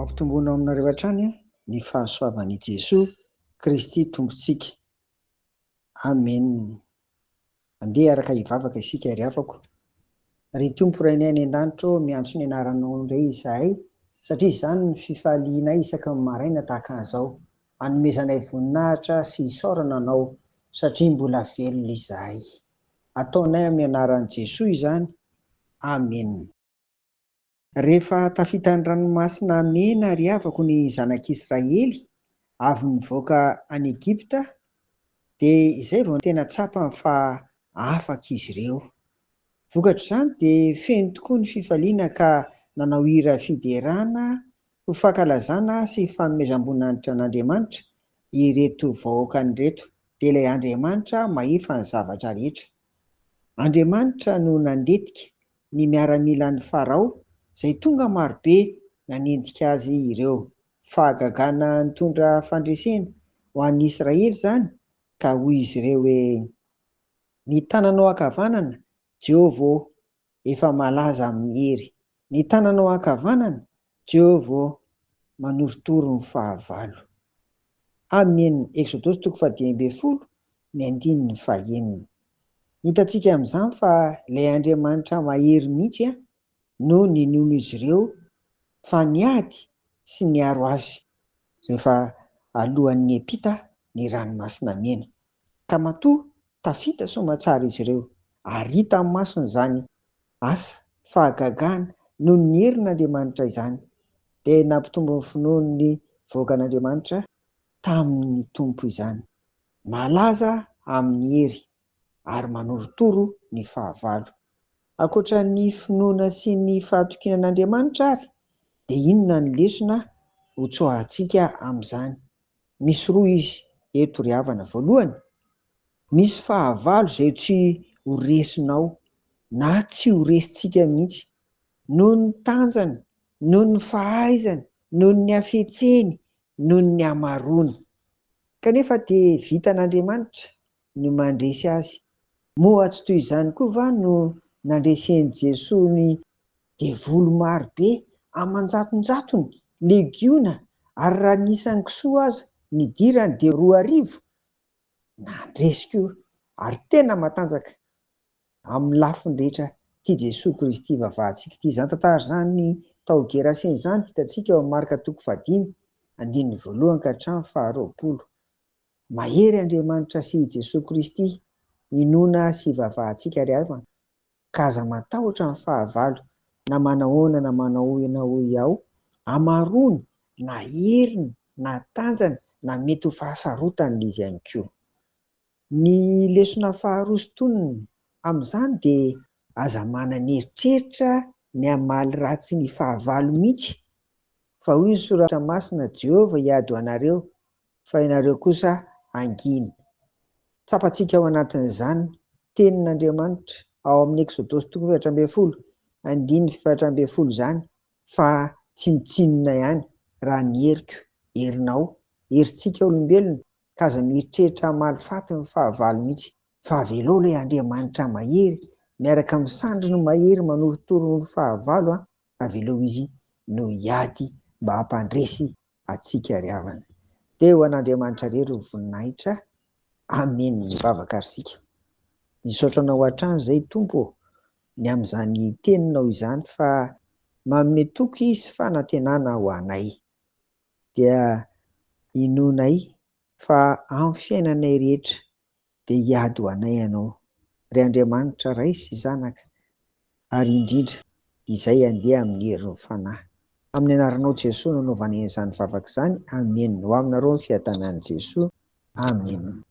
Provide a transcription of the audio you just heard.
Mampitomboana aminareo hatrany ny fahasoavan'i Jesoa Kristy Tompontsika. Amen. Andeha araka hivavaka isika ry afako. Ry Tompo Rainay any an-danitro, miantso ny anaranao indray izahay, satria izany ny fifalianay isaka ny maraina tahaka an'izao. Hanomezanay voninahitra sy isaorana anao, satria mbola velona izahay. Ataonay amin'ny anaran'i Jesoa izany. Amen. Rehefa tafita ny ranomasina mena ry havako ny zanak'Israely avy nivoaka any Egipta, dia izay vao tena tsapany fa afaka izy ireo. Vokatr' izany dia feno tokoa ny fifaliana ka nanao hira fiderana ho fankalazana sy fanomezam-boninahitra an'Andriamanitra ireto vahoakany ireto, dia ilay Andriamanitra mahefa ny zavatra rehetra. Andriamanitra no nandetika ny miaramila ny Farao, izay tonga marobe nanenjika azy ireo. Fahagagana nitondra fandresena ho an'ny Israely izany, ka hoy izy ireo hoe: ny tananao ankavanana, Jehovah, efa malaza amin'ny hery. Ny tananao ankavanana, Jehovah, manorotoro ny fahavalo. Amen. Exodosy 10:10, ny 5:1. Hitantsika amin'izany fa ilay Andriamanitra mahery mihitsy no ninono izy ireo fa niady sy niaro azy rehefa alohan'ny hiampita ny ranomasina mena. Ka matoa tafita soamantsara izy ireo, ary hita amin'ny masony izany asa fahagagana no ny herin'Andriamanitra izany, dia nampitombo ny finoan'ny vahoakan'Andriamanitra tamin'ny tompo izany. Malaza amin'ny hery ary manorotoro ny fahavalo. Ankoatra ny finoana sy ny fahatokinan'Andriamanitra ary, dia inona ny lesona ho tsoahantsika amin'izany? Misy roa izy eto ry havana. Voalohany, misy fahavalo izay tsy ho resinao na tsy ho resintsika mihitsy, noho ny tanjany, noho ny fahaizany, noho ny hafetseny, noho ny hamarony. Kanefa dia vitan'Andriamanitra no mandresy azy. Moa tsy toy izany koa va no nandresen'i Jesoa ny devoly marobe aman-jatonjatony, legiona, ary raha nisan'ny kisoa aza ny dirany dia 2,000. Nandresy koa ary tena matanjaka amin'ny lafiny rehetra ity Jesoa Kristy vavahantsika ity. Izany tantara izany ny tao Geraseny izany hitantsika eo amin'ny Marka 5:1-20. Mahery Andriamanitra sy Jesoa Kristy inona sy vavahantsika ry havana, ka aza matahotra ny fahavalo, na manahoana na manahoana hoy aho, hamarony na heriny na tanjany na mety ho fahasarotany izy ihany koa. Ny lesona faharoa sy tonony amin'izany dia aza manana eritreritra ny hamaly ratsy ny fahavalo mihitsy, fa hoy ny soratra masina: Jehovah hiady ho anareo, fa ianareo kosa angina. Tsapantsika ao anatin'izany tenin'Andriamanitra ao amin'ny Exodosy 17:7 izany, fa tsinotsinona ihany raha ny heriko, herinao, herintsika olombelona, ka aza mieritreritra hamaly faty ny fahavalo mihitsy. Fa velao ilay Andriamanitra mahery, miaraka amin'ny sandriny mahery manorotoro ny fahavalo, avelao izy no hiady mba hampandresy antsika ry havana. Dia ho an'Andriamanitra irery ny voninahitra. Amen. Mivavaka ary sika. Misaotra anao hatrany izay Tompo, ny amin'izany teninao izany, fa manome toky sy fanantenana ho anay. Dia inonay fa amin'ny fiainanay rehetra dia hiady ho anay ianao, ry Andriamanitra Ray sy Zanaka, ary indrindra izay andeha amin'ny herin'ny fanahy. Amin'ny anaranao Jesoa nanaovana izany vavaka izany. Amen. Ho aminareo ny fiadanan'i Jesoa. Amen.